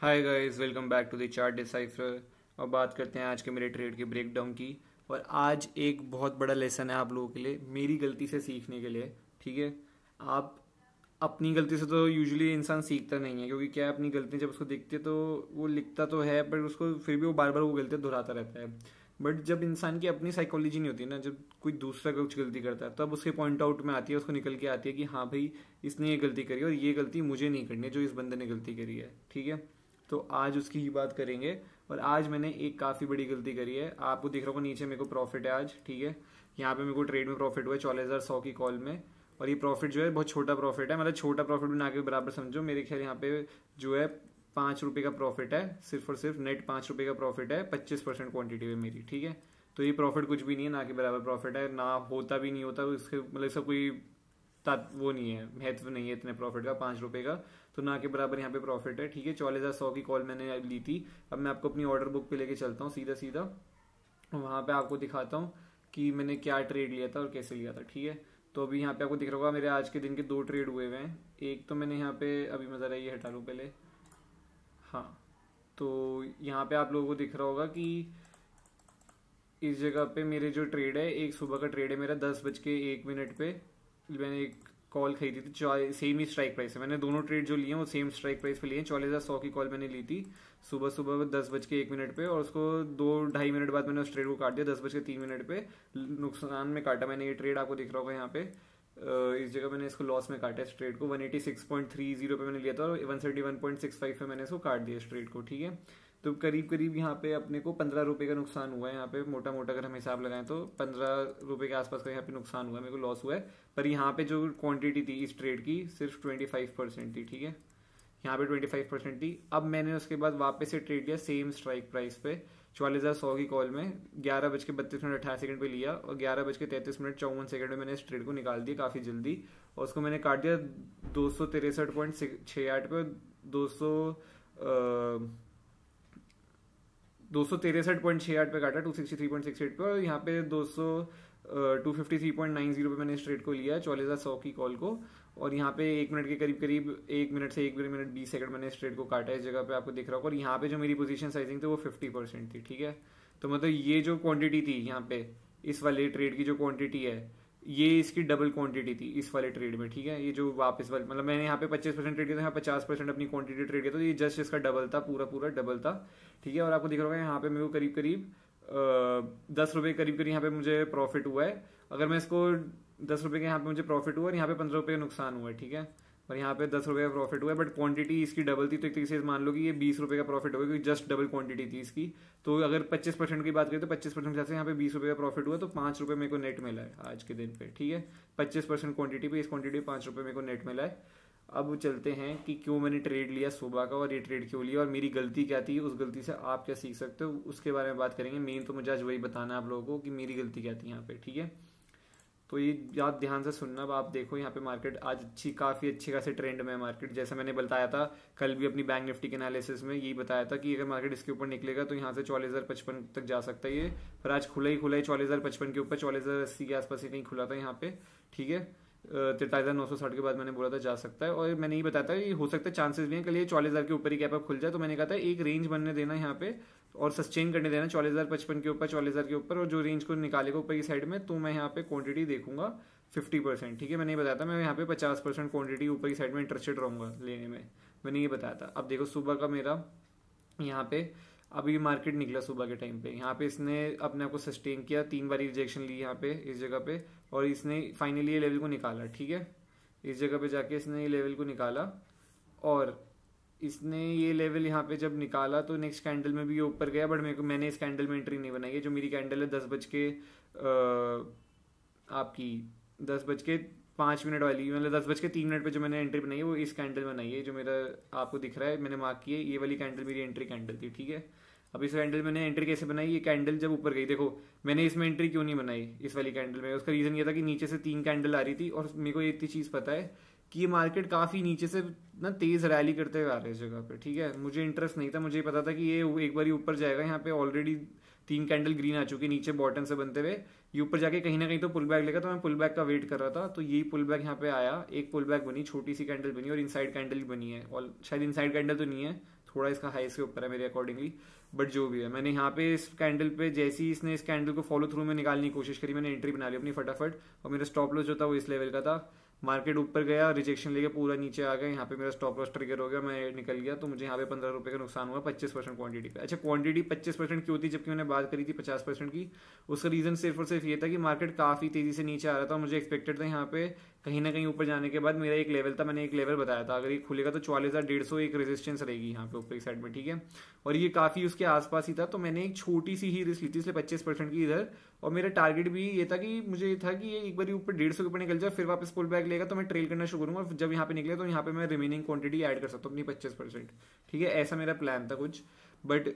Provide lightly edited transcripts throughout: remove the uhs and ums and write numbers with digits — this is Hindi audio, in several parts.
Hi guys, welcome back to the chart decipher. और बात करते हैं आज के मेरे ट्रेड के ब्रेकडाउन की। और आज एक बहुत बड़ा लेसन है आप लोगों के लिए, मेरी गलती से सीखने के लिए। ठीक है, आप अपनी गलती से तो यूजुअली इंसान सीखता नहीं है, क्योंकि क्या है, अपनी गलती जब उसको दिखती है तो वो लिखता तो है, पर उसको फिर भी वो बार बार वो गलतियाँ दोहराता रहता है। बट जब इंसान की अपनी साइकोलॉजी नहीं होती ना, जब कोई दूसरा कुछ गलती करता है तब उसके पॉइंट आउट में आती है, उसको निकल के आती है कि हाँ भाई, इसने ये गलती करी और ये गलती मुझे नहीं करनी है जो इस बंदे ने गलती करी है। ठीक है, तो आज उसकी ही बात करेंगे। और आज मैंने एक काफ़ी बड़ी गलती करी है। आपको दिख रहा होगा नीचे मेरे को प्रॉफिट है आज। ठीक है, यहाँ पे मेरे को ट्रेड में प्रॉफिट हुआ है 14,100 की कॉल में। और ये प्रॉफिट जो है बहुत छोटा प्रॉफिट है, मतलब छोटा प्रॉफिट भी ना के बराबर समझो। मेरे ख्याल यहाँ पे जो है 5 रुपये का प्रॉफिट है, सिर्फ और सिर्फ नेट 5 रुपये का प्रॉफिट है। 25% क्वांटिटी है मेरी। ठीक है, तो ये प्रॉफिट कुछ भी नहीं है, ना के बराबर प्रॉफिट है, ना होता भी नहीं होता इसके, मतलब इसका कोई वो नहीं है, महत्व नहीं है इतने प्रॉफिट का, 5 रुपये का। तो ना के बराबर यहाँ पे प्रॉफिट है। ठीक है, 14,100 की कॉल मैंने ली थी। अब मैं आपको अपनी ऑर्डर बुक पे लेके चलता हूँ सीधा सीधा, वहाँ पे आपको दिखाता हूँ कि मैंने क्या ट्रेड लिया था और कैसे लिया था। ठीक है, तो अभी यहाँ पे आपको दिख रहा होगा मेरे आज के दिन के 2 ट्रेड हुए हुए हैं। एक तो मैंने यहाँ पे, अभी मैं ज़रा ये हटा लूँ पहले। हाँ, तो यहाँ पे आप लोगों को दिख रहा होगा कि इस जगह पे मेरे जो ट्रेड है, एक सुबह का ट्रेड है मेरा 10:01 पे। मैंने एक कॉल खरीदी थी, सेम ही स्ट्राइक प्राइस है। मैंने दोनों ट्रेड जो लिए हैं वो सेम स्ट्राइक प्राइस पे लिए हैं। 14,100 की कॉल मैंने ली थी सुबह सुबह 10:01 पे, और उसको 2-2.5 मिनट बाद मैंने उस ट्रेड को काट दिया 10:03 पे। नुकसान में काटा मैंने ये ट्रेड, आपको दिख रहा होगा यहाँ पे। इस जगह मैंने इसको लॉस में काटा इस ट्रेड को। 186.30 पे मैंने लिया था और 131.65 पे मैंने इसको काट दिया इस ट्रेड को। ठीक है, तो करीब करीब यहाँ पे अपने को 15 रुपये का नुकसान हुआ है। यहाँ पे मोटा मोटा अगर हम हिसाब लगाएं तो 15 रुपये के आसपास का यहाँ पे नुकसान हुआ है, मेरे को लॉस हुआ है। पर यहाँ पे जो क्वांटिटी थी इस ट्रेड की सिर्फ 25% थी। ठीक है, यहाँ पे 25% थी। अब मैंने उसके बाद वापस से ट्रेड लिया सेम स्ट्राइक प्राइस पे 14,100 की कॉल में 11:32 पे लिया, और 11:33 में मैंने इस ट्रेड को निकाल दिया काफ़ी जल्दी। और उसको मैंने काट दिया 263.68 पे। 263.68 पे काटा, 263.68 पे। और यहाँ पे 253.90 पे मैंने इस ट्रेड को लिया 14,100 की कॉल को। और यहाँ पे 1 मिनट के करीब करीब 1 मिनट से 1 मिनट 20 सेकंड मैंने इस ट्रेड को काटा इस जगह पे, आपको दिख रहा होगा। और यहाँ पे जो मेरी पोजीशन साइजिंग थी वो 50% थी। ठीक है, तो मतलब ये जो क्वांटिटी थी यहाँ पे इस वाले ट्रेड की जो क्वांटिटी है, ये इसकी डबल क्वांटिटी थी इस वाले ट्रेड में। ठीक है, ये जो वापस वाले, मतलब मैंने यहाँ पे 25% ट्रेड किया था, यहाँ 50% अपनी क्वांटिटी ट्रेड किया था, तो ये जस्ट इसका डबल था, पूरा पूरा डबल था। ठीक है, और आपको दिख रहा होगा यहाँ पे मेरे को करीब करीब 10 रुपये करीब करीब यहाँ पे मुझे प्रॉफिट हुआ है। अगर मैं इसको 10 रुपये के यहाँ पे मुझे प्रॉफिट हुआ और यहाँ पे 15 रुपये का नुकसान हुआ है। ठीक है, और यहाँ पे 10 रुपये का प्रॉफिट हुआ है, बट क्वांटिटी इसकी डबल थी, तो एक तरीके से मान लो कि ये 20 रुपये का प्रॉफिट होगा, क्योंकि जस्ट डबल क्वांटिटी थी इसकी। तो अगर 25% की बात करें तो 25% के यहाँ पे 20 रुपये का प्रॉफिट हुआ, तो 5 रुपये मेरे को नेट मिला है आज के दिन पे। ठीक है, 25% क्वांटिटी पे, इस क्वांटिटी पे 5 रुपये मेरे को नेट मिला है। अब चलते हैं कि क्यों मैंने ट्रेड लिया सुबह का, और ये ट्रेड क्यों लिया, और मेरी गलती क्या थी, उस गलती से आप क्या सीख सकते हो, उसके बारे में बात करेंगे। मेन तो मुझे आज वही बताना है आप लोगों को कि मेरी गलती क्या थी यहाँ पे। ठीक है, तो ये याद ध्यान से सुनना। अब आप देखो यहाँ पे मार्केट आज काफ़ी अच्छी खासी ट्रेंड में है मार्केट। जैसे मैंने बताया था कल भी अपनी बैंक निफ्टी के एनालिसिस में, यही बताया था कि अगर मार्केट इसके ऊपर निकलेगा तो यहाँ से 14,055 तक जा सकता है ये। पर आज खुला ही 14,055 के ऊपर, 14,080 के आसपास ही कहीं खुला था यहाँ पे। ठीक है, 43,960 के बाद मैंने बोला था जा सकता है, और मैंने ये बताया था कि हो सकता है चांसेस भी हैं कल ये 14,000 के ऊपर ही कैप अप खुल जाए। तो मैंने कहा था एक रेंज बनने देना यहाँ पे और सस्टेन करने देना 14,055 के ऊपर, 14,000 के ऊपर, और जो रेंज को निकालेगा ऊपर की साइड में, तो मैं यहाँ पे क्वांटिटी देखूंगा 50%। ठीक है, मैंने ये बताया था मैं यहाँ पे 50% क्वांटिटी ऊपर की साइड में इंटरेस्टेड रहूंगा लेने में, मैंने ये बताया था। अब देखो सुबह का मेरा यहाँ पे, अभी मार्केट निकला सुबह के टाइम पे, यहाँ पे इसने अपने आप को सस्टेन किया, 3 बार रिजेक्शन ली यहाँ पे इस जगह पे, और इसने फाइनली ये लेवल को निकाला। ठीक है, इस जगह पे जाके इसने ये लेवल को निकाला, और इसने ये लेवल यहाँ पे जब निकाला तो नेक्स्ट कैंडल में भी ये ऊपर गया, बट मैंने इस कैंडल में एंट्री नहीं बनाई है। जो मेरी कैंडल है 10:05 वाली, मतलब 10:03 पे जो मैंने एंट्री बनाई है वो इस कैंडल में बनाई है। जो मेरा आपको दिख रहा है मैंने मार्क की है, ये वाली कैंडल मेरी एंट्री कैंडल थी। ठीक है, अब इस कैंडल मैंने एंट्री कैसे बनाई, ये कैंडल जब ऊपर गई, देखो मैंने इसमें एंट्री क्यों नहीं बनाई इस वाली कैंडल में, उसका रीजन ये था कि नीचे से 3 कैंडल आ रही थी, और मेरे को इतनी चीज पता है कि ये मार्केट काफी नीचे से ना तेज रैली करते हुए आ रहे हैं इस जगह पे। ठीक है, मुझे इंटरेस्ट नहीं था, मुझे पता था कि ये एक बार ऊपर जाएगा। यहाँ पे ऑलरेडी 3 कैंडल ग्रीन आ चुकी है नीचे बॉटम से बनते हुए, ये ऊपर जाके कहीं ना कहीं तो पुल बैक लेगा, तो मैं पुल बैक का वेट कर रहा था। तो यही पुल बैक यहाँ पे आया, एक पुल बैक बनी, छोटी सी कैंडल बनी, और इनसाइड कैंडल बनी है, और शायद इनसाइड कैंडल तो नहीं है, थोड़ा इसका हाई से ऊपर है मेरे अकॉर्डिंगली, बट जो भी है मैंने यहाँ पे इस कैंडल पे जैसे ही इसने इस कैंडल को फॉलो थ्रू में निकालने की कोशिश करी, मैंने एंट्री बना ली अपनी फटाफट, और मेरा स्टॉप लॉस जो था वो इस लेवल का था। मार्केट ऊपर गया, रिजेक्शन लेके पूरा नीचे आ गया, यहाँ पे मेरा स्टॉप लॉस ट्रिगर हो गया, मैं निकल गया, तो मुझे यहाँ पे 15 रुपये का नुकसान हुआ 25% क्वांटिटी पे। अच्छा, क्वांटिटी 25% क्यों थी जबकि मैंने बात करी थी 50% की? उसका रीजन सिर्फ और सिर्फ ये था कि मार्केट काफी तेजी से नीचे आ रहा था, मुझे एक्सपेक्टेड था यहाँ पे कहीं ना कहीं ऊपर जाने के बाद मेरा एक लेवल था, मैंने एक लेवल बताया था, अगर ये खुलेगा तो 44,150 एक रेजिस्टेंस रहेगी यहाँ पे ऊपर की साइड में, ठीक है। और ये काफी उसके आसपास ही था, तो मैंने एक छोटी सी ही रिस्क ली थी इसलिए 25% की इधर। और मेरा टारगेट भी ये था कि मुझे ये था कि ये एक बार ऊपर 150 के ऊपर निकल जाए, फिर वापस पुल बैक लेगा तो मैं ट्रेल करना शुरू करूंगा, जब यहाँ पे निकले तो यहाँ पे मैं रिमेनिंग क्वांटिटी ऐड कर सकता हूँ अपनी 25%, ठीक है। ऐसा मेरा प्लान था कुछ, बट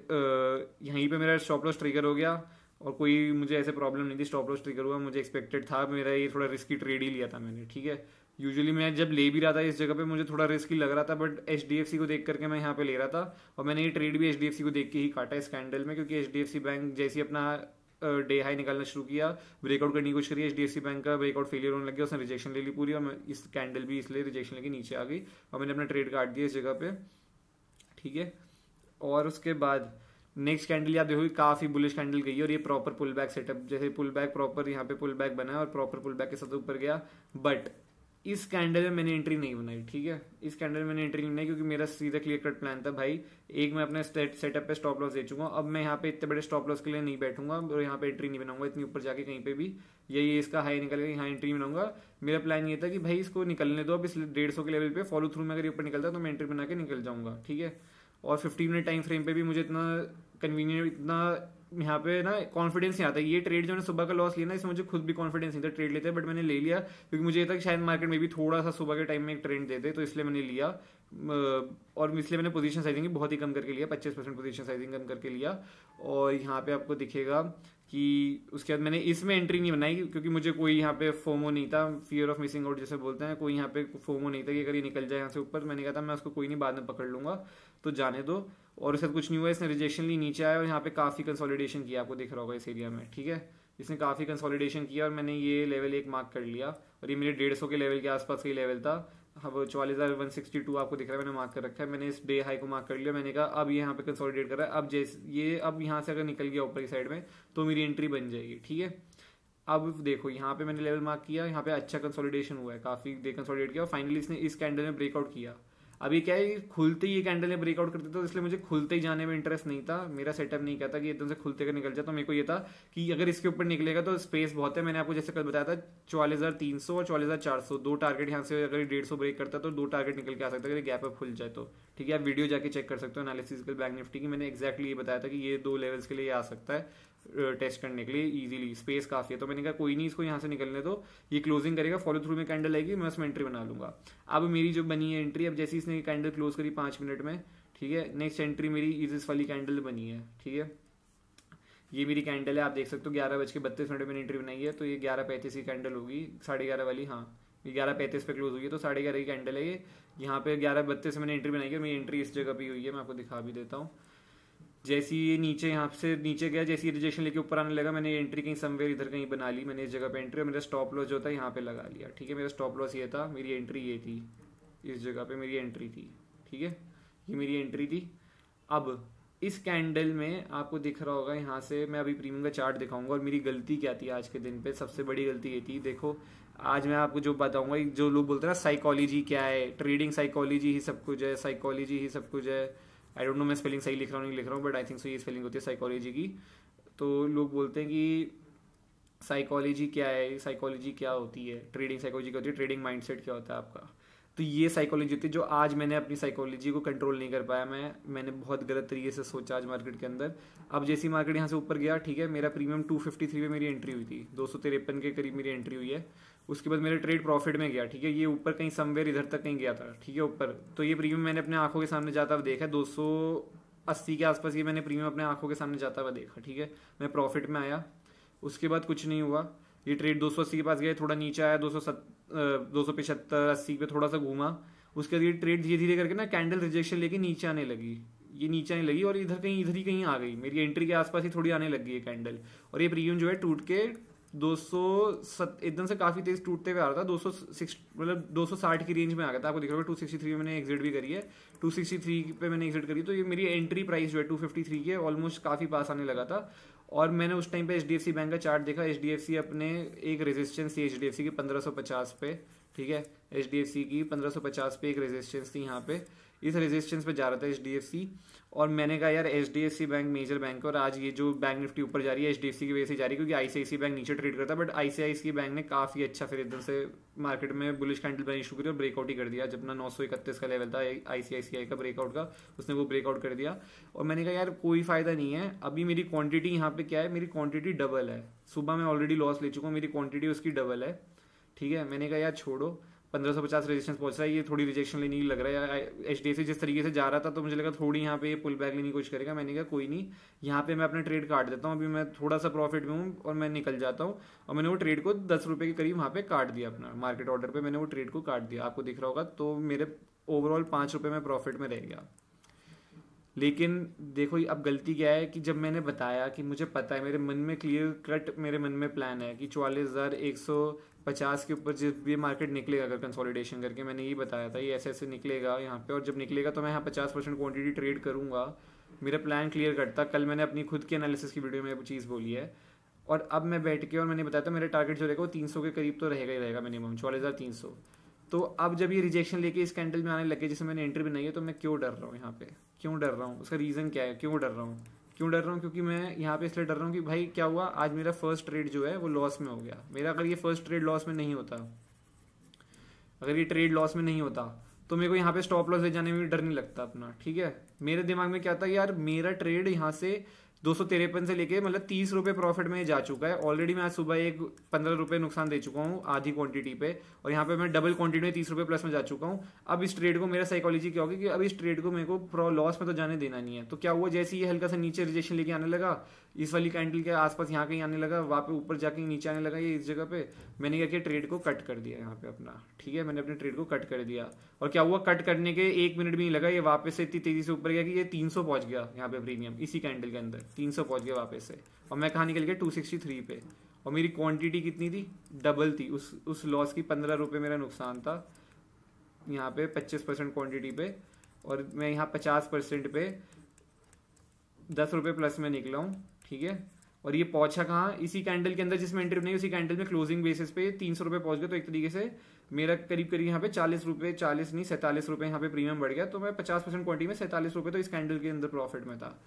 यहीं पे मेरा स्टॉप लॉस ट्रिगर हो गया और कोई मुझे ऐसे प्रॉब्लम नहीं थी, स्टॉप लॉस ट्रिगर हुआ, मुझे एक्सपेक्टेड था, मेरा ये थोड़ा रिस्की ट्रेड ही लिया था मैंने, ठीक है। यूजुअली मैं जब ले भी रहा था इस जगह पे मुझे थोड़ा रिस्की लग रहा था, बट HDFC को देख करके मैं यहाँ पे ले रहा था, और मैंने ये ट्रेड भी HDFC को देख के ही काटा इस कैंडल में, क्योंकि HDFC बैंक जैसे अपना डे हाई निकालना शुरू किया, ब्रेकआउट करने की कोशिश करी, HDFC बैंक का ब्रेकआउट फेलियर होने लग गया, उसने रिजेक्शन ले ली पूरी, और मैं इस कैंडल भी इसलिए रिजेक्शन लेके नीचे आ गई और मैंने अपना ट्रेड काट दिया इस जगह पे, ठीक है। और उसके बाद नेक्स्ट कैंडल आप देखोगे काफी बुलिश कैंडल गई है, और ये प्रॉपर पुल बैक सेटअप, जैसे पुल बैक प्रॉपर यहाँ पे पुल बैक बना है और प्रॉपर पुल बैक के साथ ऊपर गया, बट इस कैंडल में मैंने एंट्री नहीं बनाई, ठीक है। इस कैंडल में मैंने एंट्री नहीं बनाई क्योंकि मेरा सीधा क्लियर कट प्लान था भाई, एक मैं अपने सेटअप पे स्टॉप लॉस दे चुका हूँ, अब मैं यहाँ पे इतने बड़े स्टॉप लॉस के लिए नहीं बैठूंगा और यहाँ पे एंट्री नहीं बनाऊंगा इतनी ऊपर जाके कहीं पे भी, यही इसका हाई निकलेगा यहाँ एंट्री बनाऊंगा। मेरा प्लान ये था कि भाई इसको निकलने दो, अब इस 150 के लेवल पे फॉलो थ्रू में अगर ऊपर निकलता तो मैं एंट्री बना के निकल जाऊंगा, ठीक है। और 15 मिनट टाइम फ्रेम पे भी मुझे इतना कन्वीनियंट, इतना यहाँ पे ना कॉन्फिडेंस नहीं आता। ये ट्रेड जो मैंने सुबह का लॉस लिया ना, इसमें मुझे खुद भी कॉन्फिडेंस नहीं था ट्रेड लेते, बट मैंने ले लिया क्योंकि मुझे ये था कि शायद मार्केट में भी थोड़ा सा सुबह के टाइम में एक ट्रेंड दे दे, तो इसलिए मैंने लिया। और इसलिए मैंने पोजीशन साइजिंग बहुत ही कम करके लिया, 25% पोजीशन साइजिंग कम करके लिया। और यहाँ पे आपको दिखेगा कि उसके बाद मैंने इसमें एंट्री नहीं बनाई क्योंकि मुझे कोई यहाँ पे फोमो नहीं था, फियर ऑफ मिसिंग आउट जैसे बोलते हैं, कोई यहाँ पे फोमो नहीं था कि अगर ये निकल जाए यहाँ से ऊपर। मैंने कहा था मैं उसको कोई नहीं, बाद में पकड़ लूंगा, तो जाने दो। और उसके साथ कुछ नहीं हुआ, इसने रिजेक्शन ली, नीचे आया और यहाँ पे काफी कंसोलिडेशन किया, आपको दिख रहा होगा इस एरिया में, ठीक है। इसने काफी कंसोलिडेशन किया और मैंने ये लेवल एक मार्क कर लिया, और ये मेरे 150 के लेवल के आसपास का ही लेवल था। हाँ, वो 44,162 आपको दिख रहा है, मैंने मार्क कर रखा है। मैंने इस डे हाई को मार्क कर लिया, मैंने कहा अब ये यहाँ पे कंसोलिडेट कर रहा है, अब जैसे ये अब यहाँ से अगर निकल गया ऊपर की साइड में तो मेरी एंट्री बन जाएगी, ठीक है। अब देखो यहाँ पे मैंने लेवल मार्क किया, यहाँ पे अच्छा कंसोलिडेशन हुआ है, काफी डे कंसोलिडेट किया और फाइनली इसने इस कैंडल में ब्रेकआउट किया। अभी क्या है, खुलते ही ये कैंडल ने ब्रेकआउट करते तो इसलिए मुझे खुलते ही जाने में इंटरेस्ट नहीं था, मेरा सेटअप नहीं कहता कि एकदम से खुलते का निकल जाए। तो मेरे को ये था कि अगर इसके ऊपर निकलेगा तो स्पेस बहुत है, मैंने आपको जैसे कल बताया था 44,300 और 44,400 दो टारगेट, यहाँ से अगर 150 ब्रेक करता तो दो टारगेट निकल के आ सकता है, अगर गैप अप खुल जाए तो, ठीक है। आप वीडियो जाके चेक कर सकते हो एनालिसिस बैंक निफ्टी की, मैंने एक्जैक्टली ये बताया था कि ये दो लेवल्स के लिए आ सकता है टेस्ट करने के लिए इजीली, स्पेस काफी है। तो मैंने कहा कोई नहीं, इसको यहाँ से निकलने दो, ये क्लोजिंग करेगा, फॉलो थ्रू में कैंडल आएगी, मैं उसमें एंट्री बना लूंगा। अब मेरी जो बनी है एंट्री, अब जैसे इसने कैंडल क्लोज करी 5 मिनट में, ठीक है, नेक्स्ट एंट्री मेरी इस वाली कैंडल बनी है, ठीक है। ये मेरी कैंडल है, आप देख सकते हो 11:32 में मैंने एंट्री बनाई है, तो ये 11:35 की कैंडल होगी, 11:30 वाली, हाँ ये 11:35 पे क्लोज हुई है, तो 11:30 की कैंडल है ये। यहाँ पे 11:32 मैंने एंट्री बनाई है, मेरी एंट्री इस जगह पे हुई है, मैं आपको दिखा भी देता हूँ। जैसी ये नीचे यहाँ से नीचे गया, जैसी रिजेक्शन लेके ऊपर आने लगा, मैंने एंट्री कहीं समवेयर इधर कहीं बना ली, मैंने इस जगह पे एंट्री, और मेरा स्टॉप लॉस जो था यहाँ पे लगा लिया, ठीक है। मेरा स्टॉप लॉस ये था, मेरी एंट्री ये थी, इस जगह पे मेरी एंट्री थी, ठीक है, ये मेरी एंट्री थी। अब इस कैंडल में आपको दिख रहा होगा, यहाँ से मैं अभी प्रीमियम का चार्ट दिखाऊंगा और मेरी गलती क्या थी आज के दिन पे। सबसे बड़ी गलती ये थी, देखो आज मैं आपको जो बताऊंगा, जो लोग बोलते हैं ना साइकोलॉजी क्या है, ट्रेडिंग साइकोलॉजी ही सब कुछ है, साइकोलॉजी ही सब कुछ है। आई डोंट नो मैं स्पेलिंग सही लिख रहा हूँ नहीं लिख रहा हूँ, बट आई थिंक सो ये स्पेलिंग होती है साइकोलॉजी की। तो लोग बोलते हैं कि साइकोलॉजी क्या है, साइकोलॉजी क्या होती है, ट्रेडिंग साइकोलॉजी क्या होती है, ट्रेडिंग माइंडसेट क्या होता है आपका। तो ये साइकोलॉजी होती है जो आज मैंने अपनी साइकोलॉजी को कंट्रोल नहीं कर पाया, मैंने बहुत गलत तरीके से सोचा आज मार्केट के अंदर। अब जैसी मार्केट यहाँ से ऊपर गया, ठीक है, मेरा प्रीमियम 253 पे मेरी एंट्री हुई थी, 253 के करीब मेरी एंट्री हुई है। उसके बाद मेरा ट्रेड प्रॉफिट में गया, ठीक है, ये ऊपर कहीं समवेयर इधर तक कहीं गया था, ठीक है, ऊपर। तो ये प्रीमियम मैंने अपने आंखों के सामने जाता हुआ देखा, 280 के आसपास ये मैंने प्रीमियम अपने आंखों के सामने जाता हुआ देखा, ठीक है, मैं प्रॉफिट में आया। उसके बाद कुछ नहीं हुआ, ये ट्रेड 280 के पास गया, थोड़ा नीचे आया, 275 80 पे थोड़ा सा घूमा। उसके बाद ये ट्रेड धीरे धीरे करके ना कैंडल रिजेक्शन लेके नीचे आने लगी, ये नीचे आने लगी और इधर ही कहीं आ गई, मेरी एंट्री के आसपास ही थोड़ी आने लगी ये कैंडल, और ये प्रीमियम जो है टूट के एकदम से काफी तेज टूटते हुए आ रहा था 206 मतलब 260 की रेंज में आ गया था। आपको दिख रहा होगा 263 में मैंने एग्जिट भी करी है, 263 पे मैंने एग्जिट करी। तो ये मेरी एंट्री प्राइस जो है 253 की ऑलमोस्ट काफी पास आने लगा था। और मैंने उस टाइम पे HDFC बैंक का चार्ट देखा। HDFC अपने एक रेजिस्टेंस थी HDFC की 1550 पे, ठीक है, HDFC की 1550 पे एक रेजिस्टेंस थी यहाँ पे। इस रेजिस्टेंस पे जा रहा था HDFC और मैंने कहा यार HDFC बैंक मेजर बैंक है और आज ये जो बैंक निफ्टी ऊपर जा रही है HDFC की वजह से जा रही है, क्योंकि ICICI बैंक नीचे ट्रेड करता है। बट ICICI बैंक ने काफी अच्छा फिर एकदम से मार्केट में बुलिश कैंडल बनानी शुरू करी और ब्रेकआउट ही कर दिया। जब ना 931 का लेवल था ICICI का ब्रेकआउट का, उसने वो ब्रेकआउट कर दिया। और मैंने कहा यार कोई फायदा नहीं है, अभी मेरी क्वांटिटी यहाँ पे क्या है, मेरी क्वांटिटी डबल है। सुबह मैं ऑलरेडी लॉस ले चुका हूँ, मेरी क्वांटिटी उसकी डबल है, ठीक है। मैंने कहा यार छोड़ो, 1550 रेजिस्टेंस पहुंच रहा है, ये थोड़ी रिजेक्शन लेने की लग रहा है। HDFC जिस तरीके से जा रहा था तो मुझे लगा थोड़ी यहाँ पे पुल बैक लेने की कोशिश करेगा। मैंने कहा कोई नहीं, यहाँ पे मैं अपना ट्रेड काट देता हूँ, अभी मैं थोड़ा सा प्रॉफिट में हूँ और मैं निकल जाता हूँ। और मैंने वो ट्रेड को 10 रुपये के करीब वहाँ पे काट दिया, अपना मार्केट ऑर्डर पे मैंने वो ट्रेड को काट दिया, आपको दिख रहा होगा। तो मेरे ओवरऑल 5 रुपये में प्रॉफिट में रह गया। लेकिन देखो अब गलती क्या है कि जब मैंने बताया कि मुझे पता है, मेरे मन में क्लियर कट मेरे मन में प्लान है कि 44,150 के ऊपर जब भी मार्केट निकलेगा अगर कंसोलिडेशन करके, मैंने ये बताया था ये ऐसे ऐसे निकलेगा यहाँ पे, और जब निकलेगा तो मैं यहाँ 50% क्वांटिटी ट्रेड करूंगा। मेरा प्लान क्लियर कट था। कल मैंने अपनी खुद की एनालिसिस की वीडियो में वो चीज़ बोली है। और अब मैं बैठ के और मैंने बताया था मेरा टारगेट जो रहेगा वो 300 के करीब तो रहेगा ही रहेगा, मिनिमम 44,300। तो अब जब ये रिजेक्शन लेके इस कैंडल में आने लगे जिसमें मैंने एंट्री बनाई है, तो मैं क्यों डर रहा हूँ यहाँ पे, क्यों डर रहा हूँ, उसका रीज़न क्या है, क्यों डर रहा हूँ। क्योंकि मैं यहाँ पे इसलिए डर रहा हूँ कि भाई क्या हुआ, आज मेरा फर्स्ट ट्रेड जो है वो लॉस में हो गया। मेरा अगर ये फर्स्ट ट्रेड लॉस में नहीं होता, अगर ये ट्रेड लॉस में नहीं होता तो मेरे को यहाँ पे स्टॉप लॉस ले जाने में भी डर नहीं लगता अपना, ठीक है। मेरे दिमाग में क्या था यार, मेरा ट्रेड यहाँ से 253 से लेके मतलब 30 रुपये प्रॉफिट में जा चुका है ऑलरेडी। मैं आज सुबह एक 15 रुपये नुकसान दे चुका हूँ आधी क्वांटिटी पे, और यहाँ पे मैं डबल क्वांटिटी में 30 रुपये प्लस में जा चुका हूँ। अब इस ट्रेड को मेरा साइकोलॉजी क्या होगी कि अब इस ट्रेड को मेरे को लॉस में तो जाने देना नहीं है। तो क्या हुआ, जैसे ये हल्का सा नीचे रिजेक्शन लेके आने लगा, इस वाली कैंडल के आसपास यहाँ कहीं आने लगा, वहाँ पे ऊपर जाके नीचे आने लगा, ये इस जगह पे मैंने क्या किया, ट्रेड को कट कर दिया यहाँ पे अपना, ठीक है। मैंने अपने ट्रेड को कट कर दिया और क्या हुआ, कट करने के 1 मिनट भी नहीं लगा, ये वापस से इतनी तेजी से ऊपर गया कि ये 300 पहुंच गया यहाँ पे प्रीमियम, इसी कैंडल के अंदर 300 पहुंच गया वापस से। और मैं कहाँ निकल गया 263 पे, और मेरी क्वांटिटी कितनी थी, डबल थी। उस लॉस की 15 रुपये मेरा नुकसान था यहाँ पे 25% क्वांटिटी पे, और मैं यहाँ 50% पे 10 रुपये प्लस में निकला हूँ, ठीक है। और ये पहुंचा कहाँ, इसी कैंडल के अंदर जिसमें एंट्री नहीं, उसी कैंडल में क्लोजिंग बेसिस पे 300 रुपये पहुंच गया। तो एक तरीके से मेरा करीब करीब यहाँ पे 40 रुपये, 40 नहीं 47 रुपये यहाँ पे प्रीमियम बढ़ गया। तो मैं 50% क्वांटिटी में 47 रुपये तो इस कैंडल के अंदर प्रॉफिट में था।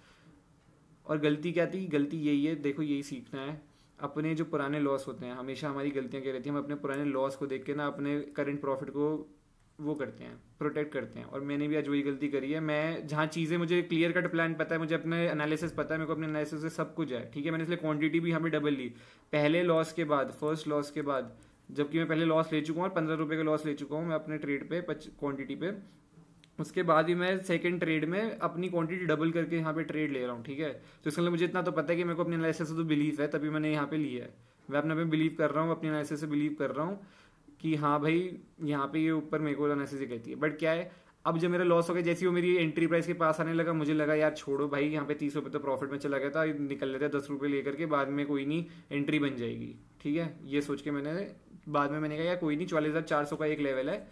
और गलती क्या थी, गलती यही है, देखो यही सीखना है। अपने जो पुराने लॉस होते हैं, हमेशा हमारी गलतियां क्या रहती हैं, हम अपने पुराने लॉस को देख के ना अपने करंट प्रॉफिट को वो करते हैं, प्रोटेक्ट करते हैं। और मैंने भी आज वही गलती करी है। मैं जहाँ चीज़ें मुझे क्लियर कट प्लान पता है, मुझे अपने एनालिसिस पता है, मेरे को अपने एनालिसिस से सब कुछ है, ठीक है। मैंने इसलिए क्वांटिटी भी यहाँ पे डबल ली, पहले लॉस के बाद, फर्स्ट लॉस के बाद, जबकि मैं पहले लॉस ले चुका हूँ और 15 रुपये का लॉस ले चुका हूँ मैं अपने ट्रेड पे क्वांटिटी पे। उसके बाद भी मैं सेकंड ट्रेड में अपनी क्वांटिटी डबल करके यहाँ पे ट्रेड ले रहा हूँ, ठीक है। तो इसके लिए मुझे इतना तो पता है कि मेरे को अपने एनालिसिस से तो बिलीव है, तभी मैंने यहाँ पे लिया है। मैं अपने पे बिलीव कर रहा हूँ, अपनी एनालिसिस से बिलीव कर रहा हूँ कि हाँ भाई यहाँ पे ये ऊपर मेरे को एनालिसिस कहती है। बट क्या है, अब जब मेरा लॉस हो गया, जैसे वो मेरी एंट्री प्राइस के पास आने लगा, मुझे लगा यार छोड़ो भाई, यहाँ पे 30 रुपये तो प्रॉफिट में चला गया था, निकल लेते हैं 10 रुपये लेकर के, बाद में कोई नहीं एंट्री बन जाएगी, ठीक है। ये सोच के मैंने बाद में मैंने कहा यार कोई नहीं, 44,400 का एक लेवल है,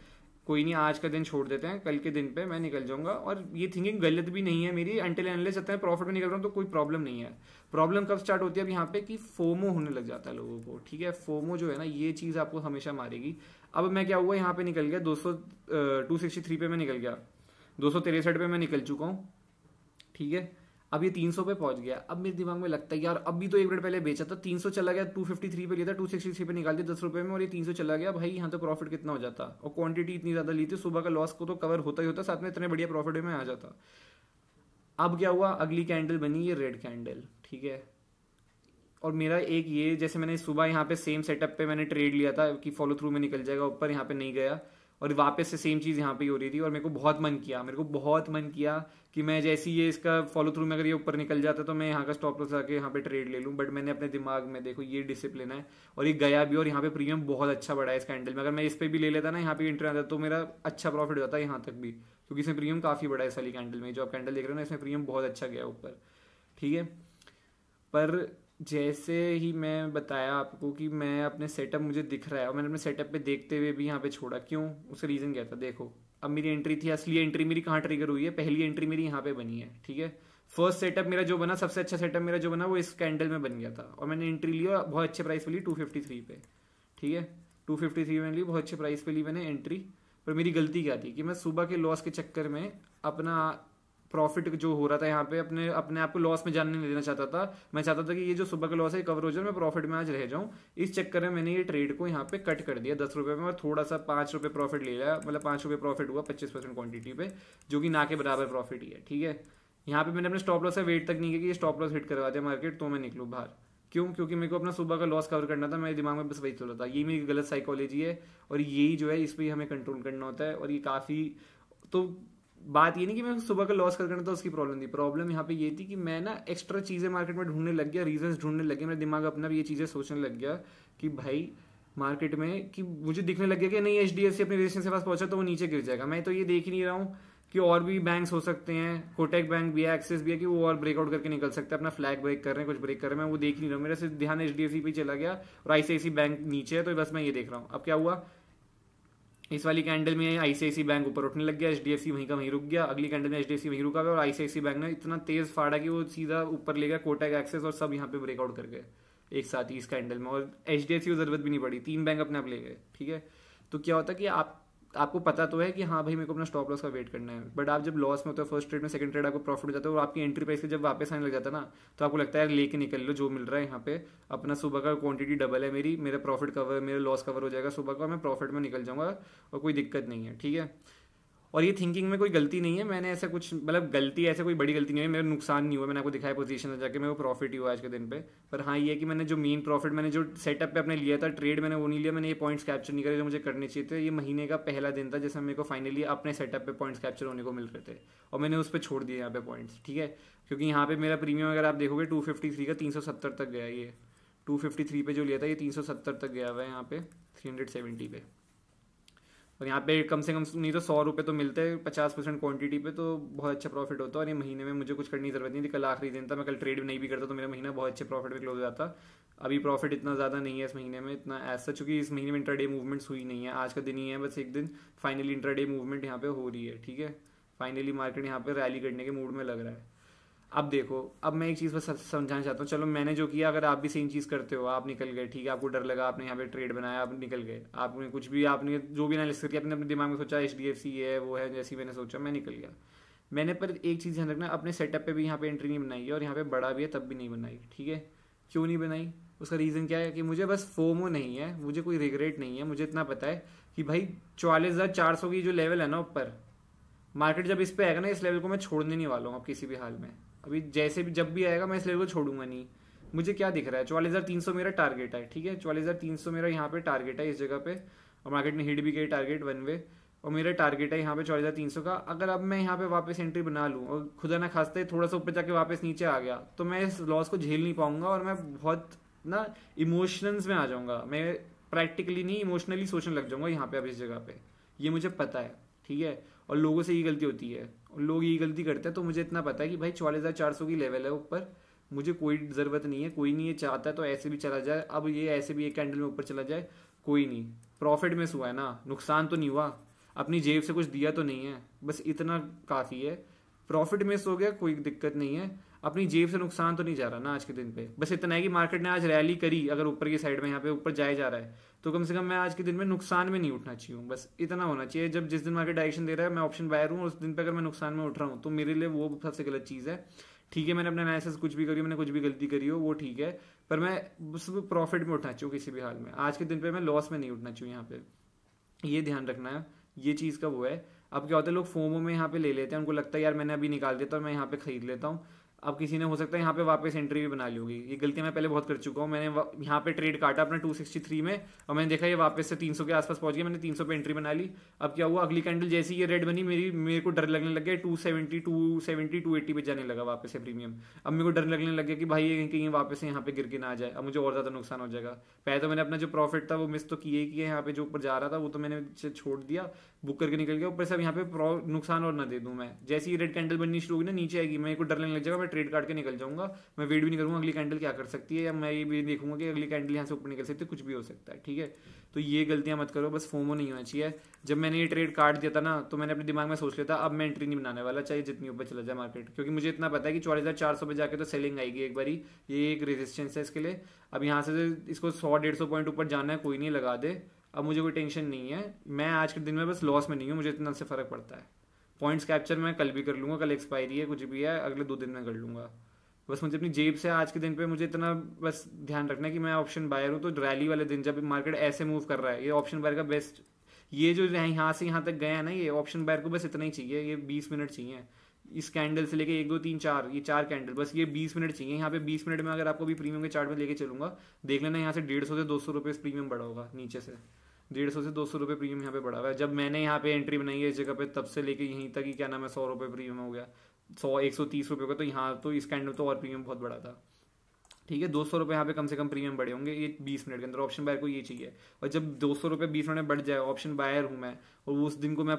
कोई नहीं आज का दिन छोड़ देते हैं, कल के दिन पे मैं निकल जाऊंगा। और ये थिंकिंग गलत भी नहीं है मेरी, अंटिल एंड अनलेस मैं प्रॉफिट में निकल रहा हूँ तो कोई प्रॉब्लम नहीं है। प्रॉब्लम कब स्टार्ट होती है अब यहाँ पे कि फोमो होने लग जाता है लोगों को, ठीक है। फोमो जो है ना, ये चीज आपको हमेशा मारेगी। अब मैं क्या हुआ, यहाँ पे निकल गया 263 पे मैं निकल गया, 263 पे मैं निकल चुका हूँ, ठीक है। अब ये 300 पे पहुंच गया। अब मेरे दिमाग में लगता है यार अभी तो 1 मिनट पहले बेचा था, 300 चला गया, 253 पे लिया था, 263 पे निकाल दिया 10 रुपए में, और ये 300 चला गया भाई, यहाँ तो प्रॉफिट कितना हो जाता। और क्वांटिटी इतनी ज्यादा ली थी, सुबह का लॉस को तो कवर होता ही होता, साथ में इतने बढ़िया प्रॉफिट में आ जाता। अब क्या हुआ, अगली कैंडल बनी ये रेड कैंडल, ठीक है। और मेरा एक ये, जैसे मैंने सुबह यहाँ पे सेम सेटअप पे मैंने ट्रेड लिया था कि फॉलो थ्रू में निकल जाएगा ऊपर, यहाँ पे नहीं गया, और वापस से सेम चीज यहाँ पे हो रही थी। और मेरे को बहुत मन किया कि मैं जैसे ये इसका फॉलो थ्रू में अगर ये ऊपर निकल जाता तो मैं यहाँ का स्टॉप लॉस आके यहाँ पे ट्रेड ले लूँ। बट मैंने अपने दिमाग में, देखो ये डिसिप्लिन है, और ये गया भी, और यहाँ पे प्रीमियम बहुत अच्छा बढ़ा है इस कैंडल में। अगर मैं इस पे भी ले लेता ना, यहाँ पे एंट्री आता तो मेरा अच्छा प्रॉफिट होता है यहाँ तक भी, क्योंकि इसमें प्रीमियम काफी बड़ा है इस वाली कैंडल में। जो आप कैंडल देख रहे हो ना, इसमें प्रीमियम बहुत अच्छा गया ऊपर, ठीक है। पर जैसे ही मैं बताया आपको कि मैं अपने सेटअप मुझे दिख रहा है और मैंने अपने सेटअप पे देखते हुए भी यहाँ पे छोड़ा, क्यों? उसका रीज़न क्या था? देखो, अब मेरी एंट्री थी, असली एंट्री मेरी कहाँ ट्रिगर हुई है? पहली एंट्री मेरी यहाँ पे बनी है, ठीक है। फर्स्ट सेटअप मेरा जो बना, सबसे अच्छा सेटअप मेरा जो बना वो इस कैंडल में बन गया था और मैंने एंट्री ली और बहुत अच्छे प्राइस पे ली, 253 पे, ठीक है। 253 में ली, बहुत अच्छे प्राइस पे ली मैंने एंट्री। पर मेरी गलती क्या थी कि मैं सुबह के लॉस के चक्कर में अपना प्रॉफिट जो हो रहा था यहाँ पे अपने अपने आप को लॉस में जानने नहीं देना चाहता था। मैं चाहता था कि ये जो सुबह का लॉस है कवर हो जाए, मैं प्रॉफिट में आज रह जाऊँ। इस चक्कर में मैंने ये ट्रेड को यहाँ पे कट कर दिया 10 रुपये में और थोड़ा सा 5 रुपये प्रॉफिट ले लिया, मतलब 5 रुपये प्रॉफिट हुआ 25% क्वांटिटी पे, जो कि ना के बराबर प्रॉफिट ही है, ठीक है। यहाँ पे मैंने अपने स्टॉप लॉस से वेट तक नहीं किया कि ये स्टॉप लॉस हिट करवा दे मार्केट तो मैं निकलूँ बाहर। क्यों? क्योंकि मेरे को अपना सुबह का लॉस कवर करना था, मेरे दिमाग में बस वही चल रहा था। ये मेरी गलत साइकोलॉजी है और यही जो है इस पर हमें कंट्रोल करना होता है। और ये काफ़ी, तो बात ये नहीं कि मैं सुबह का लॉस कर करना था उसकी प्रॉब्लम थी, प्रॉब्लम यहाँ पे ये थी कि मैं ना एक्स्ट्रा चीज़ें मार्केट में ढूंढने लग गया, रीजंस ढूंढने लग गया, मेरा दिमाग अपना भी ये चीज़ें सोचने लग गया कि भाई मार्केट में कि मुझे दिखने लग गया कि नहीं HDFC अपने रेजिस्टेंस के पास पहुंचा तो वो नीचे गिर जाएगा। मैं तो ये देख ही नहीं रहा हूँ कि और भी बैंक्स हो सकते हैं, कोटक बैंक भी है, एक्सिस भी है, कि वो और ब्रेकआउट करके निकल सकते हैं, अपना फ्लैग ब्रेक कर रहे हैं, कुछ ब्रेक कर रहे हैं, मैं वो देख नहीं रहा हूँ। मेरा सिर्फ ध्यान HDFC पे चला गया और ICICI बैंक नीचे है, तो बस मैं ये देख रहा हूँ। अब क्या हुआ, इस वाली कैंडल में ICICI बैंक ऊपर उठने लग गया, HDFC वहीं का वहीं रुक गया। अगली कैंडल में HDFC वहीं रुका हुआ और ICICI बैंक ने इतना तेज फाड़ा कि वो सीधा ऊपर ले गया, कोटक, एक्सिस और सब यहाँ पे ब्रेकआउट कर गए एक साथ ही इस कैंडल में। और HDFC को जरूरत भी नहीं पड़ी, 3 बैंक अपने आप ले गए, ठीक है। तो क्या होता है कि आपको पता तो है कि हाँ भाई मेरे को अपना स्टॉप लॉस का वेट करना है, बट आप जब लॉस में होते हो फर्स्ट ट्रेड में, सेकंड ट्रेड आपको प्रॉफिट हो जाता है और आपकी एंट्री प्राइस से जब वापस आने लग जाता है ना, तो आपको लगता है लेके निकल लो जो मिल रहा है यहाँ पे। अपना सुबह का क्वांटिटी डबल है मेरी, मेरा प्रॉफिट कवर, मेरा लॉस कवर हो जाएगा सुबह का, मैं प्रॉफिट में निकल जाऊंगा और कोई दिक्कत नहीं है, ठीक है। और ये थिंकिंग में कोई गलती नहीं है, मैंने ऐसा कुछ, मतलब गलती ऐसे कोई बड़ी गलती नहीं है, मेरा नुकसान नहीं हुआ, मैंने आपको दिखाया पोजीशन में जाके मेरे को प्रॉफिट ही हुआ आज के दिन पे। पर हाँ ये है कि मैंने जो मेन प्रॉफिट मैंने जो सेटअप पे अपने लिया था ट्रेड, मैंने वो नहीं लिया, मैंने ये पॉइंट्स कैप्चर नहीं करे जो मुझे करने चाहिए थे। ये महीने का पहला दिन था जिसमें मेरे को फाइनली अपने सेटअप पे पॉइंट्स कैप्चर होने को मिल रहे थे और मैंने उस पर छोड़ दिए यहाँ पे पॉइंट्स, ठीक है। क्योंकि यहाँ पे मेरा प्रीमियम अगर आप देखोगे 253 का 370 तक गया, ये 253 पे जो लिया था ये 370 तक गया हुआ है यहाँ पे 370 पे। और यहाँ पे कम से कम नहीं तो 100 रुपये तो मिलते हैं 50% क्वांटिटी पे, तो बहुत अच्छा प्रॉफिट होता है। और ये महीने में मुझे कुछ करने की जरूरत नहीं थी, कल आखिरी दिन था, मैं कल ट्रेड नहीं भी करता तो मेरा महीना बहुत अच्छे प्रॉफिट में क्लोज जाता। अभी प्रॉफिट इतना ज़्यादा नहीं है इस महीने में, इतना ऐसा, चूंकि इस महीने में इंट्राडे मूवमेंट्स हुई नहीं है, आज का दिन ही है बस एक दिन फाइनली इंट्राडे मूवमेंट यहाँ पे हो रही है, ठीक है। फाइनली मार्केट यहाँ पे रैली करने के मूड में लग रहा है। अब देखो, अब मैं एक चीज़ बस समझाना चाहता हूँ, चलो मैंने जो किया, अगर आप भी सेम चीज़ करते हो, आप निकल गए, ठीक है, आपको डर लगा, आपने यहाँ पे ट्रेड बनाया, आप निकल गए, आपने कुछ भी, आपने जो भी एनालिसिस किया, अपने अपने दिमाग में सोचा HDFC है वो है, जैसी मैंने सोचा मैं निकल गया। मैंने पर एक चीज़ ध्यान रखना, अपने सेटअप पे भी यहाँ पे एंट्री नहीं बनाई है और यहाँ पे बड़ा भी है तब भी नहीं बनाई, ठीक है। क्यों नहीं बनाई? उसका रीज़न क्या है कि मुझे बस फोमो नहीं है, मुझे कोई रिग्रेट नहीं है, मुझे इतना पता है कि भाई 44,400 की जो लेवल है ना ऊपर, मार्केट जब इस पे आएगा ना, इस लेवल को मैं छोड़ने नहीं वाला हूँ अब किसी भी हाल में। अभी जैसे भी जब भी आएगा मैं इस लेवल को छोड़ूंगा नहीं। मुझे क्या दिख रहा है, 44,300 मेरा टारगेट है, ठीक है, 44,300 मेरा यहाँ पे टारगेट है इस जगह पे, और मार्केट ने हिट भी किया टारगेट 1 वे, और मेरा टारगेट है यहाँ पे 44,300 का। अगर अब मैं यहाँ पे वापस एंट्री बना लूँ और खुदा ना खास्ते थोड़ा सा ऊपर जाके वापस नीचे आ गया, तो मैं इस लॉस को झेल नहीं पाऊंगा और मैं बहुत ना इमोशंस में आ जाऊंगा, मैं प्रैक्टिकली नहीं इमोशनली सोचने लग जाऊंगा यहाँ पे अब इस जगह पे, ये मुझे पता है, ठीक है। और लोगों से ये गलती होती है, लोग ये गलती करते हैं, तो मुझे इतना पता है कि भाई 44,400 की लेवल है ऊपर, मुझे कोई ज़रूरत नहीं है, कोई नहीं ये चाहता है तो ऐसे भी चला जाए, अब ये ऐसे भी एक कैंडल में ऊपर चला जाए, कोई नहीं, प्रॉफिट में हुआ है ना, नुकसान तो नहीं हुआ, अपनी जेब से कुछ दिया तो नहीं है, बस इतना काफ़ी है। प्रॉफिट मिस हो गया कोई दिक्कत नहीं है, अपनी जेब से नुकसान तो नहीं जा रहा ना आज के दिन पे। बस इतना है कि मार्केट ने आज रैली करी, अगर ऊपर की साइड में यहाँ पे ऊपर जाए जा रहा है, तो कम से कम मैं आज के दिन में नुकसान में नहीं उठना चाहिए, बस इतना होना चाहिए। जब जिस दिन मार्केट डायरेक्शन दे रहा है मैं ऑप्शन बायर हूँ, उस दिन पे अगर मैं नुकसान में उठ रहा हूँ तो मेरे लिए वो सबसे गलत चीज़ है, ठीक है। मैंने अपना एनालिसिस कुछ भी करी, मैंने कुछ भी गलती करी हो वो ठीक है, पर मैं बस प्रॉफिट में उठना चाहिए किसी भी हाल में। आज के दिन पे मैं लॉस में नहीं उठना चाहिए, यहाँ पे ये ध्यान रखना है, ये चीज़ का वो है। अब क्या होता है, लोग फोमो में यहाँ पे ले लेते हैं, उनको लगता है यार मैंने अभी निकाल दिया तो मैं यहाँ पे खरीद लेता हूँ। अब किसी ने हो सकता है यहाँ पे वापस एंट्री भी बना ली होगी, ये गलती मैं पहले बहुत कर चुका हूँ। मैंने यहाँ पे ट्रेड काटा अपना 263 में और मैंने देखा ये वापस से 300 के आसपास पहुंच गया, मैंने 300 पे एंट्री बना ली। अब क्या हुआ, अगली कैंडल जैसी ये रेड बनी, मेरे को डर लगने लग गया, 270 280 पे जाने लगा वापस से प्रीमियम। अब मेरे को डर लगने लग गया कि भाई ये कहीं वापस से यहाँ पे गिर के ना आ जाए, अब मुझे और ज़्यादा नुकसान हो जाएगा। पहले तो मैंने अपना जो प्रॉफिट था वो मिस तो किया ही किया, यहाँ पे जो ऊपर जा रहा था वो तो मैंने छोड़ दिया, बुक करके निकल गया, ऊपर से अब यहाँ पे नुकसान और ना दे दूं मैं। जैसे ही रेड कैंडल बननी शुरू होगी ना, नीचे आएगी, मेरे को डर लगने लग जाएगा, मैं ट्रेड काट के निकल जाऊंगा, मैं वेट भी नहीं करूंगा अगली कैंडल क्या कर सकती है, या मैं ये भी देखूंगा कि अगली कैंडल यहाँ से ऊपर निकल सकती है, कुछ भी हो सकता है, ठीक है। तो ये गलतियां मत करो, बस फोमो नहीं होना चाहिए। जब मैंने ये ट्रेड काट दिया था ना, तो मैंने अपने दिमाग में सोच लिया था अब मैं एंट्री नहीं बनाने वाला, चाहे जितनी ऊपर चला जाए मार्केट, क्योंकि मुझे इतना पता है कि 44,400 पे जाके तो सेलिंग आएगी एक बारी, ये एक रेजिस्टेंस है इसके लिए। अब यहाँ से इसको 100-150 पॉइंट ऊपर जाना है, कोई नहीं लगा दे, अब मुझे कोई टेंशन नहीं है। मैं आज के दिन में बस लॉस में नहीं हूँ, मुझे इतना से फर्क पड़ता है। पॉइंट्स कैप्चर मैं कल भी कर लूंगा, कल एक्सपायरी है, कुछ भी है, अगले 2 दिन में कर लूंगा। बस मुझे अपनी जेब से आज के दिन पे मुझे इतना बस ध्यान रखना है कि मैं ऑप्शन बायर हूँ, तो रैली वाले दिन जब मार्केट ऐसे मूव कर रहा है, ये ऑप्शन बायर का बेस्ट, ये जो यहाँ से यहाँ तक गया है ना, ये ऑप्शन बायर को बस इतना ही चाहिए, ये 20 मिनट चाहिए। इस कैंडल से लेके 1 2 3 4, ये 4 कैंडल, बस ये 20 मिनट चाहिए। यहाँ पे 20 मिनट में अगर आपको भी प्रीमियम के चार्ट में लेके चलूंगा, देख लेना यहाँ से 150 से 200 रुपये प्रीमियम बढ़ा होगा, नीचे से 150 से 200 रुपये प्रीमियम यहाँ पे बढ़ा हुआ है। जब मैंने यहाँ पे एंट्री बनाई है इस जगह पे, तब से लेके यहीं तक ही क्या नाम है 100 रुपये प्रीमियम हो गया, 130 रुपये का। तो यहाँ तो इस कैंडल तो और प्रीमियम बहुत बड़ा था, ठीक है। 200 रुपये यहाँ पे कम से कम प्रीमियम बढ़े होंगे ये 20 मिनट के अंदर, ऑप्शन बायर को ये चाहिए। और जब 200 रुपये 20 मिनट में बढ़ जाए, ऑप्शन बायर हूँ मैं, और उस दिन को मैं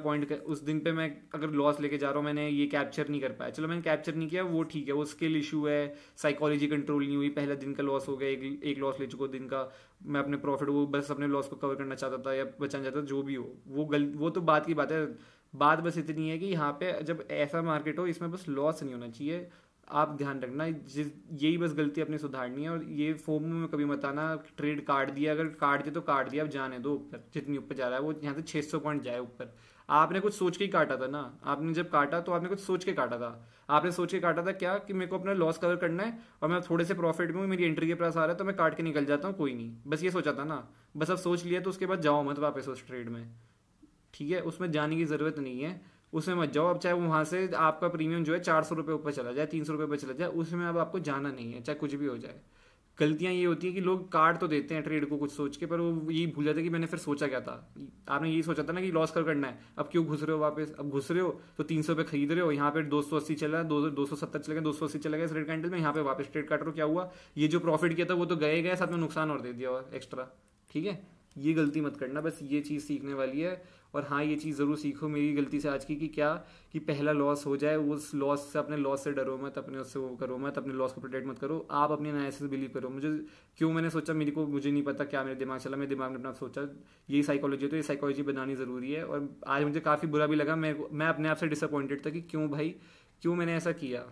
उस दिन पे मैं अगर लॉस लेके जा रहा हूँ, मैंने ये कैप्चर नहीं कर पाया, चलो मैंने कैप्चर नहीं किया, वो ठीक है, वो स्किल इशू है, साइकोलॉजी कंट्रोल नहीं हुई, पहला दिन का लॉस हो गया, एक लॉस ले चुका दिन का, मैं अपने प्रॉफिट वो बस अपने लॉस को कवर करना चाहता था या बचाना चाहता था, जो भी हो वो तो बात की बात है। बात बस इतनी है कि यहाँ पे जब ऐसा मार्केट हो, इसमें बस लॉस नहीं होना चाहिए, आप ध्यान रखना, यही बस गलती अपनी सुधारनी है। और ये फोमो में कभी मत आना, ट्रेड काट दिया, अगर काट दिया तो काट दिया, अब जाने दो ऊपर, जितनी ऊपर जा रहा है वो यहाँ से 600 पॉइंट जाए ऊपर। आपने कुछ सोच के ही काटा था ना, आपने जब काटा तो आपने कुछ सोच के काटा था, आपने सोच के काटा था क्या कि मेरे को अपना लॉस कवर करना है और मैं थोड़े से प्रॉफिट में हूँ, मेरी एंट्री के पास आ रहा है तो मैं काट के निकल जाता हूँ, कोई नहीं, बस ये सोचा था ना। बस अब सोच लिया तो उसके बाद जाओ मत वापस उस ट्रेड में, ठीक है, उसमें जाने की जरूरत नहीं है, उसमें मत जाओ। अब चाहे वहां से आपका प्रीमियम जो है 400 रुपये ऊपर चला जाए, 300 रुपये पर चला जाए, उसमें अब आपको जाना नहीं है, चाहे कुछ भी हो जाए। गलतियां ये होती है कि लोग काट तो देते हैं ट्रेड को कुछ सोच के, पर वो यही भूल जाते हैं कि मैंने फिर सोचा क्या था। आपने यही सोचा था ना कि लॉस कर करना है, अब क्यों घुस रहे हो वापस, अब घुस रहे हो तो 300 पे खरीद रहे हो, यहाँ पे 280 चला, 270 चला गया, 280 चला गया इस रेड कैंडल में, यहाँ पे वापस ट्रेड काट रहे हो, क्या हुआ, ये जो प्रॉफिट किया था वो तो गए गए, साथ में नुकसान और दे दिया और एक्स्ट्रा, ठीक है। ये गलती मत करना, बस ये चीज़ सीखने वाली है। और हाँ, ये चीज़ ज़रूर सीखो मेरी गलती से आज की, कि क्या कि पहला लॉस हो जाए, उस लॉस से, अपने लॉस से डरो मत, अपने उससे वो करो मत, अपने लॉस को प्रोटेक्ट मत करो, आप अपने एनालिसिस बिलीव करो। क्यों मैंने सोचा, मुझे नहीं पता क्या मेरे दिमाग चला, मेरे दिमाग ने अपना सोचा, यही साइकोलॉजी है, तो ये साइकोलॉजी बनानी ज़रूरी है। और आज मुझे काफ़ी बुरा भी लगा, मैं अपने आप से डिसअपॉइंटेड था कि क्यों भाई, क्यों मैंने ऐसा किया।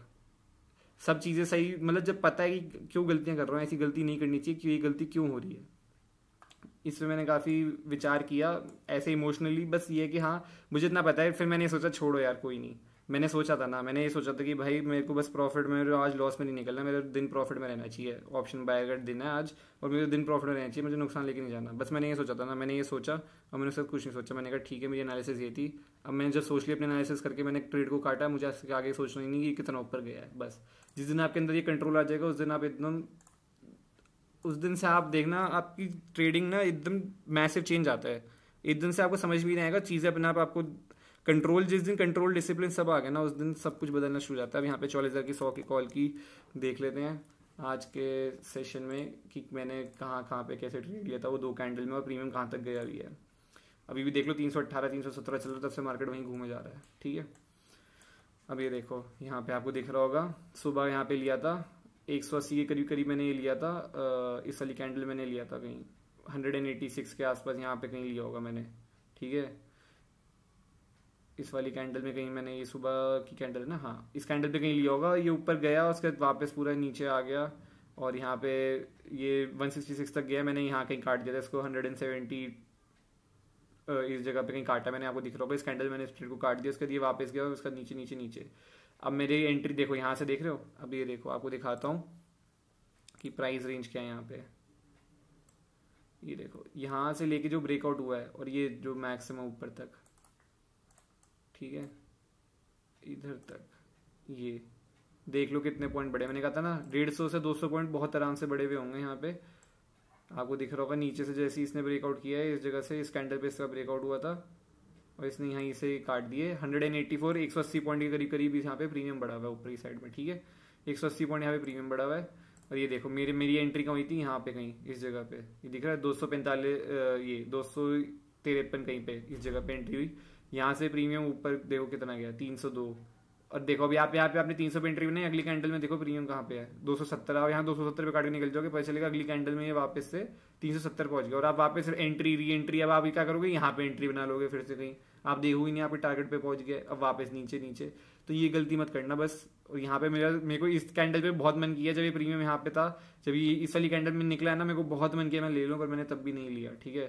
सब चीज़ें सही, मतलब जब पता है कि क्यों गलतियाँ कर रहा हूँ, ऐसी गलती नहीं करनी चाहिए, कि ये गलती क्यों हो रही है, इसमें मैंने काफ़ी विचार किया ऐसे इमोशनली। बस ये कि हाँ, मुझे इतना पता है, फिर मैंने सोचा छोड़ो यार कोई नहीं, मैंने सोचा था ना, मैंने ये सोचा था कि भाई मेरे को बस प्रॉफिट में, आज लॉस में नहीं निकलना, मेरा दिन प्रॉफिट में रहना चाहिए, ऑप्शन बाय का दिन है आज और मेरे दिन प्रॉफिट में रहना चाहिए, मुझे नुकसान लेके नहीं जाना, बस मैंने ये सोचा था ना, मैंने ये सोचा और मैंने उससे कुछ नहीं सोचा। मैंने कहा ठीक है, मेरी एनालिसिस ये थी। अब मैंने जब सोच लिया अपने एनालिसिस करके, मैंने ट्रेड को काटा, मुझे आगे सोचना ही नहीं कि कितना ऊपर गया है। बस जिस दिन आपके अंदर ये कंट्रोल आ जाएगा, उस दिन आप एकदम, उस दिन से आप देखना आपकी ट्रेडिंग ना एकदम मैसिव चेंज आता है, एक दिन से आपको समझ भी नहीं आएगा चीज़ें अपने आप, आपको कंट्रोल, जिस दिन कंट्रोल डिसिप्लिन सब आ गया ना, उस दिन सब कुछ बदलना शुरू हो जाता है। अब यहाँ पे 44,000 की 100 की कॉल की देख लेते हैं आज के सेशन में कि मैंने कहाँ पे कैसे ट्रेड लिया था, वो 2 कैंडल में, और प्रीमियम कहाँ तक गया भी है। अभी भी देख लो 318 317 चल रहा है, तब से मार्केट वहीं घूमे जा रहा है, ठीक है। अब ये देखो यहाँ पे आपको दिख रहा होगा, सुबह यहाँ पे लिया था 180 के करीब करीब मैंने ये लिया था, इस वाली कैंडल मैंने लिया था कहीं 186 के आसपास, यहाँ पे कहीं लिया होगा मैंने, ठीक है। इस वाली कैंडल में कहीं मैंने, ये सुबह की कैंडल है ना, हाँ, इस कैंडल पे कहीं लिया होगा, ये ऊपर गया, उसके बाद वापस पूरा नीचे आ गया, और यहाँ पे ये 166 तक गया, मैंने यहाँ कहीं काट दिया था इसको 170, इस जगह पे कहीं काटा मैंने, आपको दिख रहा होगा, इस कैंडल मैंने इस ट्रेड को काट दिया, उसके बाद ये वापस गया, उसका नीचे नीचे नीचे। अब मेरी एंट्री देखो, यहाँ से देख रहे हो, अब ये देखो आपको दिखाता हूँ कि प्राइस रेंज क्या है यहाँ पे, ये देखो यहाँ से लेके जो ब्रेकआउट हुआ है और ये जो मैक्सिमम ऊपर तक, ठीक है, इधर तक, ये देख लो कितने पॉइंट बढ़े। मैंने कहा था ना 150 से 200 पॉइंट बहुत आराम से बढ़े हुए होंगे यहाँ पे, आपको दिख रहा होगा। नीचे से जैसे इसने ब्रेकआउट किया है, इस जगह से इस कैंडल पे इसका ब्रेकआउट हुआ था और इसने यहाँ से काट दिए 184 180 पॉइंट के करीब करीब यहाँ पे प्रीमियम बढ़ा हुआ है ऊपरी साइड में, ठीक है, 180 पॉइंट यहाँ पे प्रीमियम बढ़ा हुआ है। और ये देखो मेरी एंट्री कहाँ हुई थी, यहाँ पे कहीं इस जगह पे, ये दिख रहा है 245, ये 253 कहीं पे इस जगह पे एंट्री हुई, यहाँ से प्रीमियम ऊपर देखो कितना गया 302, और देखो अभी आप यहाँ पे आपने 300 पे एंट्री बनाई, अगली कैंडल में देखो प्रीमियम कहाँ पे है 270, आप यहाँ 270 पे काट के निकल जाओगे, पता चलेगा अगली कैंडल में ये वापस से 370 पहुंच गया, और आप वापस एंट्री री एंट्री, अब आप क्या करोगे यहाँ पे एंट्री बना लोगे फिर से कहीं, आप देखो ही नहीं आप टारगेट पे पहुंच गए, अब वापस नीचे नीचे। तो ये गलती मत करना बस। और यहाँ पे मेरे को इस कैंडल पे बहुत मन किया, जब ये प्रीमियम यहाँ पे था, जब ये इस वाली कैंडल में निकला है ना, मेरे को बहुत मन किया मैं ले लूँ, पर मैंने तब भी नहीं लिया। ठीक है,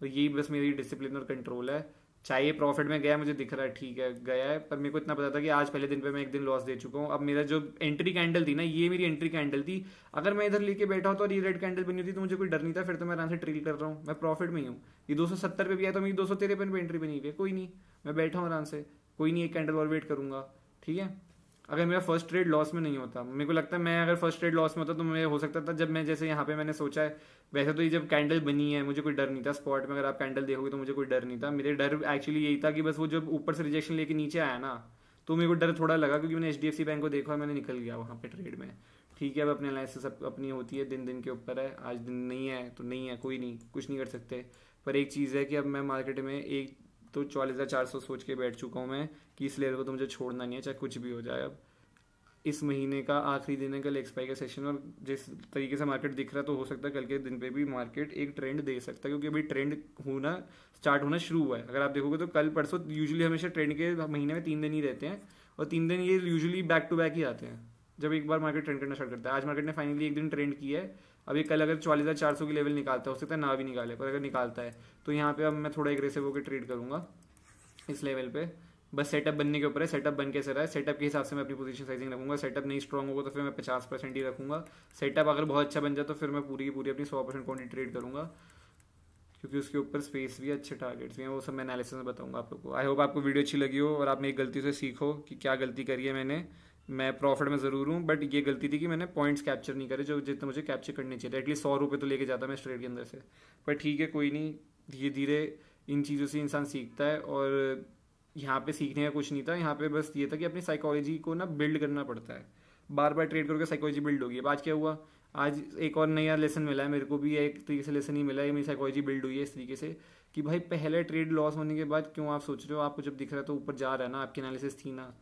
तो यही बस मेरी डिसिप्लिन और कंट्रोल है। चाहिए प्रॉफिट में गया, मुझे दिख रहा है ठीक है गया है, पर मेरे को इतना पता था कि आज पहले दिन पे मैं एक दिन लॉस दे चुका हूँ। अब मेरा जो एंट्री कैंडल थी ना, ये मेरी एंट्री कैंडल थी, अगर मैं इधर लेके बैठा होता और ये रेड कैंडल बनी होती तो मुझे कोई डर नहीं था, फिर तो मैं आराम से ट्रेल कर रहा हूँ, मैं प्रॉफिट में ही हूँ। ये 270 पे भी आया तो मेरी 253 पे एंट्री बनी हुई है, कोई नहीं, मैं बैठा हूँ आराम से, कोई नहीं, एक कैंडल और वेट करूंगा। ठीक है, अगर मेरा फर्स्ट ट्रेड लॉस में नहीं होता, मेरे को लगता है मैं अगर फर्स्ट ट्रेड लॉस में होता तो मैं हो सकता था, जब मैं जैसे यहाँ पे मैंने सोचा है, वैसे तो ये जब कैंडल बनी है मुझे कोई डर नहीं था स्पॉट में, अगर आप कैंडल देखोगे तो मुझे कोई डर नहीं था। मेरे डर एक्चुअली यही था कि बस वो जब ऊपर से रिजेक्शन लेके नीचे आया ना, तो मेरे को डर थोड़ा लगा, क्योंकि मैंने HDFC बैंक को देखा और मैंने निकल गया वहाँ पे ट्रेड में। ठीक है, अब अपने एनालिसिस अपनी होती है, दिन दिन के ऊपर है, आज दिन नहीं है तो नहीं है, कोई नहीं, कुछ नहीं कर सकते। पर एक चीज़ है कि अब मैं मार्केट में एक तो 44,400 सोच के बैठ चुका हूँ मैं, कि इस लेवल को तो मुझे छोड़ना नहीं है, चाहे कुछ भी हो जाए। अब इस महीने का आखिरी दिन है, कल एक्सपायर का सेशन, और जिस तरीके से मार्केट दिख रहा है तो हो सकता है कल के दिन पे भी मार्केट एक ट्रेंड दे सकता है, क्योंकि अभी ट्रेंड स्टार्ट होना शुरू हुआ है। अगर आप देखोगे तो कल परसों, यूजुअली हमेशा ट्रेंड के महीने में 3 दिन ही रहते हैं, और 3 दिन ये यूजुअली बैक टू बैक ही आते हैं जब एक बार मार्केट ट्रेंड करना स्टार्ट करता है। आज मार्केट ने फाइनली एक दिन ट्रेंड किया है, अब ये कल अगर 44,400 की लेवल निकालता है, हो सकता है ना भी निकाले, पर अगर निकालता है तो यहाँ पे अब मैं थोड़ा एग्रेसिव होकर ट्रेड करूंगा इस लेवल पे। बस सेटअप बनने के ऊपर है, सेटअप बन कैसे रहा है, सेटअप के हिसाब से मैं अपनी पोजीशन साइजिंग रखूंगा। सेटअप नहीं स्ट्रॉन्ग होगा तो फिर मैं 50% ही रखूंगा। सेटअप अगर बहुत अच्छा बन जाए तो फिर मैं पूरी की पूरी अपनी 100% क्वांटिटी ट्रेड करूंगा, क्योंकि उसके ऊपर स्पेस भी है, अच्छे टारगेट्स भी हैं, वो सब मैं एनालिसिस में बताऊंगा आप लोग को। आई होप आपको वीडियो अच्छी लगी हो और आप मेरी गलती से सीखो कि क्या गलती करी है मैंने। मैं प्रॉफिट में ज़रूर हूँ, बट ये गलती थी कि मैंने पॉइंट्स कैप्चर नहीं करे जो जितना मुझे कैप्चर करने चाहिए थे। एटलीस्ट 100 रुपये तो लेके जाता मैं इस ट्रेड के अंदर से। पर ठीक है, कोई नहीं, धीरे धीरे इन चीज़ों से इंसान सीखता है, और यहाँ पे सीखने का कुछ नहीं था, यहाँ पे बस ये था कि अपनी साइकोलॉजी को ना बिल्ड करना पड़ता है। बार बार ट्रेड करोगे साइकोलॉजी बिल्ड होगी। अब आज क्या हुआ, आज एक और नया लेसन मिला है मेरे को भी, एक तरीके से लेसन ही मिला है, मेरी साइकोलॉजी बिल्ड हुई है इस तरीके से कि भाई पहले ट्रेड लॉस होने के बाद क्यों आप सोच रहे हो, आपको जब दिख रहा है तो ऊपर जा रहा है ना, आपकी एनालिसिस थी ना।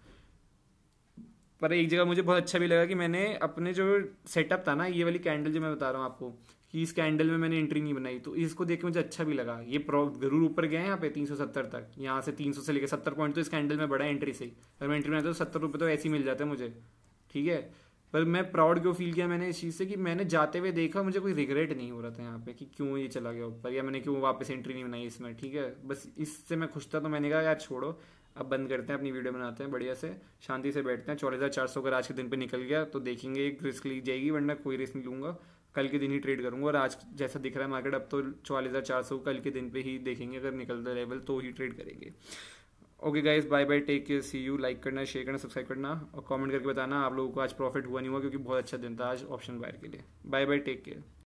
पर एक जगह मुझे बहुत अच्छा भी लगा कि मैंने अपने जो सेटअप था ना, ये वाली कैंडल जो मैं बता रहा हूँ आपको, कि इस कैंडल में मैंने एंट्री नहीं बनाई, तो इसको देख के मुझे अच्छा भी लगा। ये जरूर ऊपर गए हैं यहाँ पे 370 तक, यहाँ से 300 से लेकर 70 पॉइंट तो इस कैंडल में बढ़ा एंट्री से। अगर मैं एंट्री बनाता तो 70 रुपये तो ऐसे ही मिल जाते हैं मुझे। ठीक है, पर मैं प्राउड क्यों फील किया मैंने इस चीज़ से कि मैंने जाते हुए देखा, मुझे कोई रिग्रेट नहीं हो रहा था यहाँ पे कि क्यों ये चला गया ऊपर, या मैंने क्यों वापस एंट्री नहीं बनाई इसमें। ठीक है, बस इससे मैं खुश था, तो मैंने कहा यार छोड़ो, अब बंद करते हैं, अपनी वीडियो बनाते हैं, बढ़िया से शांति से बैठते हैं। 44,400 अगर आज के दिन पे निकल गया तो देखेंगे, एक रिस्क ली जाएगी, वरना कोई रिस्क नहीं लूंगा, कल के दिन ही ट्रेड करूंगा। और आज जैसा दिख रहा है मार्केट, अब तो 44,400 कल के दिन पे ही देखेंगे, अगर निकलता लेवल तो ही ट्रेड करेंगे। Okay guys, bye bye, take care, see you. Like करना, शेयर करना, सब्सक्राइब करना, और कमेंट करके बताना आप लोगों को आज प्रॉफिट हुआ नहीं हुआ, क्योंकि बहुत अच्छा दिन था आज ऑप्शन बायर के लिए। Bye bye, take care.